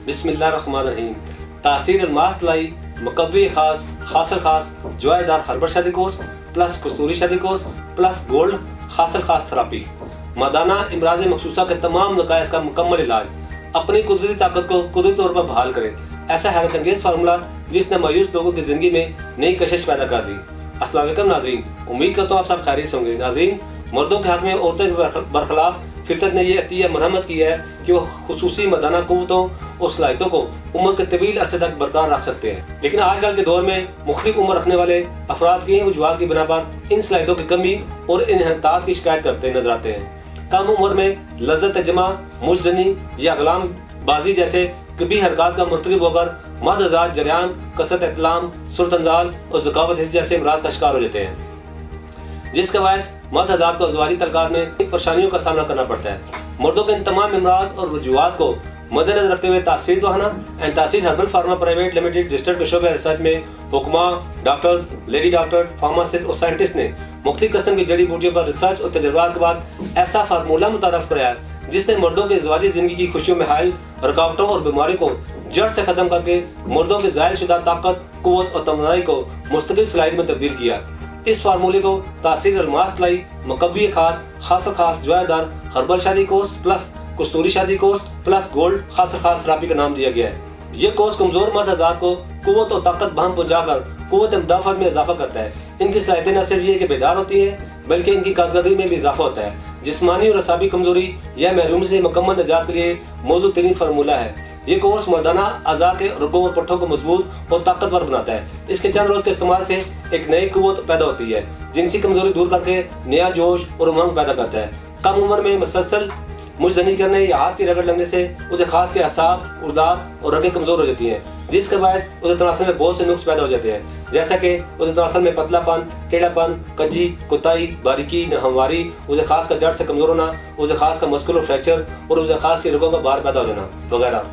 बिस्मिल्लाहिर्रहमानिर्रहीम। तासीर अलमास तलाई मुकव्वी खास खासल खास जवायदार हर्बल शादी कोर्स प्लस कस्तूरी शादी कोर्स प्लस गोल्ड खासल खास थेरापी। मर्दाना इमराज मखसूसा के तमाम नकायस का मुकम्मल इलाज। अपनी कुदरती ताकत को कुदरती तौर पर बहाल करें। ऐसा हैरत अंगेज फार्मूला जिसने मायूस लोगों की जिंदगी में नई कशिश पैदा कर दी। अस्सलाम वालेकुम नाज़रीन, उम्मीद करता हूँ आप सब खैरियत से होंगे। नाज़रीन, मर्दों के हक में औरतों के बरखिलाफ फितरत ने यह अतिया मरहमत की है कि वह खुसूसी मर्दाना क़ुव्वतों और सलाहियतों को उम्र के तवील अरसे तक बरकरार रख सकते हैं। लेकिन आजकल के दौर में मुख्तलिफ उम्र रखने वाले अफराद की वजूहात की बिना पर इन सलाहियतों की कमी और इन्हतात की शिकायत करते नजर आते हैं। कम उम्र में लज्जत जमा, मुजजनी या गुलाम बाजी जैसे कभी हरकत का मुर्तकिब होकर मद आजाद जरियान, कसरत इतलाम, सुरतंजाल और ज़कावत हिस्स जैसे अमराज का शिकार हो जाते हैं, जिसके बायस मर्द हज़रात को अज़वाजी तलकार में परेशानियों का सामना करना पड़ता है। मर्दों के इन तमाम अमराज और वजूहात को मद्देनजर रखते हुए तासीर दोहाना एंड तासीर herbal pharma private limited registered के शोबे रिसर्च में हुक्मा, डॉक्टर्स, लेडी डॉक्टर, फार्मासिस्ट और साइंटिस्ट ने मुख्तलिफ किस्म की जड़ी बूटियों पर रिसर्च और तजुर्बात के बाद ऐसा फार्मूला मुतारफ कराया जिसने मर्दों की अज़वाजी जिंदगी की खुशियों में हायल रुकावटों और बीमारी को जड़ से खत्म करके मर्दों की ज़ाहिर शुदा ताकत, कुव्वत और तमन्नाई को मुस्तकिल सलाहियत में तब्दील किया। इस फार्मूले को तासीर अलमास तलाई मुकव्वी खास खासल खास जवायदार हर्बल शादी कोर्स प्लस कस्तूरी शादी कोर्स प्लस गोल्ड खासल खास थेरापी का नाम दिया गया है। यह कोर्स कमजोर मर्द हज़रात को कुव्वत और ताकत बहम पहुंचाकर कुव्वत मुदाफ़त में इजाफा करता है। इनकी सलाहियतें न सिर्फ ये कि बेदार होती है बल्कि इनकी कारकर्दगी में भी इजाफा होता है। जिस्मानी और असाबी कमजोरी या महरूमी से मुकम्मल निजात के लिए मौजूद तरीन फार्मूला है। ये कोर्स मर्दाना अज़ा के रुकों और पट्ठों को मजबूत और ताकतवर बनाता है। इसके चंद रोज के इस्तेमाल से एक नई कुव्वत पैदा होती है, जिनसी कमजोरी दूर करके नया जोश और उमंग पैदा करता है। कम उम्र में मुसलसल मुजजनी करने या हाथ की रगड़ लगने से उसे खास के असाब, उर्दार और रगें कमजोर हो जाती हैं, जिसके बायस उसे तनासल में बहुत से नुक्स पैदा हो जाते हैं, जैसा कि उसे तनासल में पतलापन, टेढ़ापन, कज्जी, कुताई, बारीकी, नहमवारी, उसे खास का जड़ से कमजोर होना, उसे खास का मस्कुलर फ्रैक्चर और उसे खास की रगों का बाहर पैदा हो जाना वगैरह।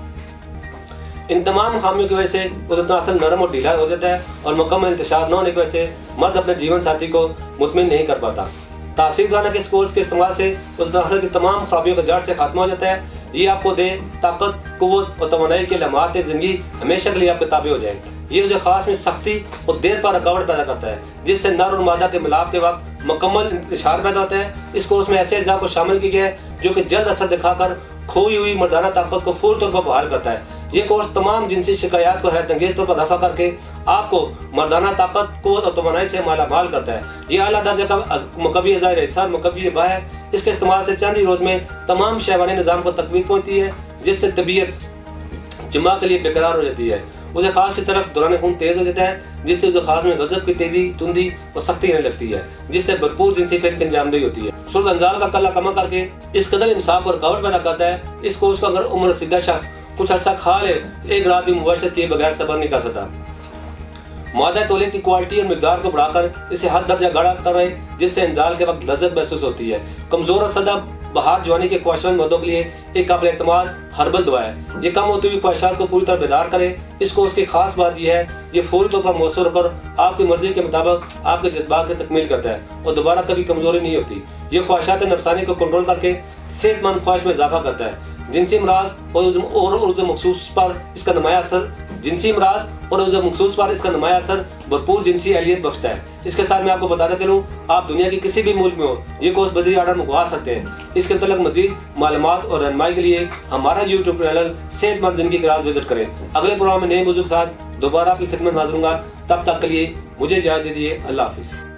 इन तमाम खामियों की वजह से उसे तनासल नरम और ढीला हो जाता है और मुकम्मल इंतशार न होने की वजह से मर्द अपने जीवन साथी को मुतमिन नहीं कर पाता। तासीर दाना के इस कोर्स के इस्तेमाल से उस तनासल की तमाम खराबियों का जड़ से खात्मा हो जाता है। ये आपको दे ताकत, कुव्वत और तमन्नाई के लम्हात जिंदगी हमेशा के लिए आपके ताबे हो जाए। ये उसे खास में सख्ती और देर पर रुकावट पैदा करता है, जिससे नर और मादा के मिलाप के वक्त मुकम्मल इंतशार पैदा होता है। इस कोर्स में ऐसे अज़ा को शामिल किया गया है जो कि जल्द असर दिखाकर खोई हुई मर्दाना ताकत को फौरी तौर पर बहाल करता है। ये कोर्स तमाम जिनसी शिकायत को हैरत अंगेज तौर पर रफा करके आपको मर्दाना ताकत, कुव्वत और तमन्नाई से माला माल करता है। ये आला दर्जे का मुकव्वी ज़ाहिर हिस्सा मुकव्वी बा है। इसके इस्तेमाल से चंद ही रोज में तमाम शहवानी निज़ाम को तकवीत पहुंचती है, जिससे तबीयत जमा के लिए बेकरार हो जाती है। उसे खास की तरफ दौरान खून तेज हो जाता है, जिससे उसे खास में गजब की तेजी, तुंदी और सख्ती आने लगती है, जिससे भरपूर जिनसी फेल की अंजामदेही होती है। सुरतंजाल का कल्ला कमा करके इस कदर इंसाफ और रुकावट पैदा करता है। इस कोर्स को अगर उम्र सीधा शख्स कुछ अर्सा खा ले तो एक रात भी मुबाशरत किए बगैर सबर नहीं कर सकता। मादा तौलीद की क्वालिटी और मिकदार को बढ़ाकर इसे हद दर्जा गाढ़ा कर रहे, जिससे इंजाल के वक्त लज्जत महसूस होती है। कमजोर और सदा बहार जवानी के ख्वाहिशमंद मर्दों के लिए एक काबिल एतमाद हर्बल दवा है। ये कम होती हुई ख्वाहिशात को पूरी तरह बेदार करे। इस कोर्स की खास बात यह है, ये फौरी तौर पर मौसर होकर आपकी मर्जी के मुताबिक आपके जज्बात की तकमील करता है और दोबारा कभी कमजोरी नहीं होती। ये ख्वाहिशात नफसानी को कंट्रोल करके सेहतमंद ख्वाहिश में इजाफा करता है। जिनसी अमराज और मखसूस पर इसका नुमाया असर भरपूर जिनसी अहलियत बख्शता है। इसके साथ मैं आपको बताता चलूँ, आप दुनिया के किसी भी मुल्क में हो ये कोर्स बदरी ऑर्डर मंगवा सकते हैं। इसके मतलब मजीद मालूमात और रहनुमाई के लिए हमारा यूट्यूब चैनल सेहतमंद जिंदगी का राज विजिट करें। अगले प्रोग्राम में नए मौजूद के साथ दोबारा आपकी खिदमत में हाजिर होऊंगा। तब तक के लिए मुझे इजाज़त दीजिए। अल्लाह हाफिज़।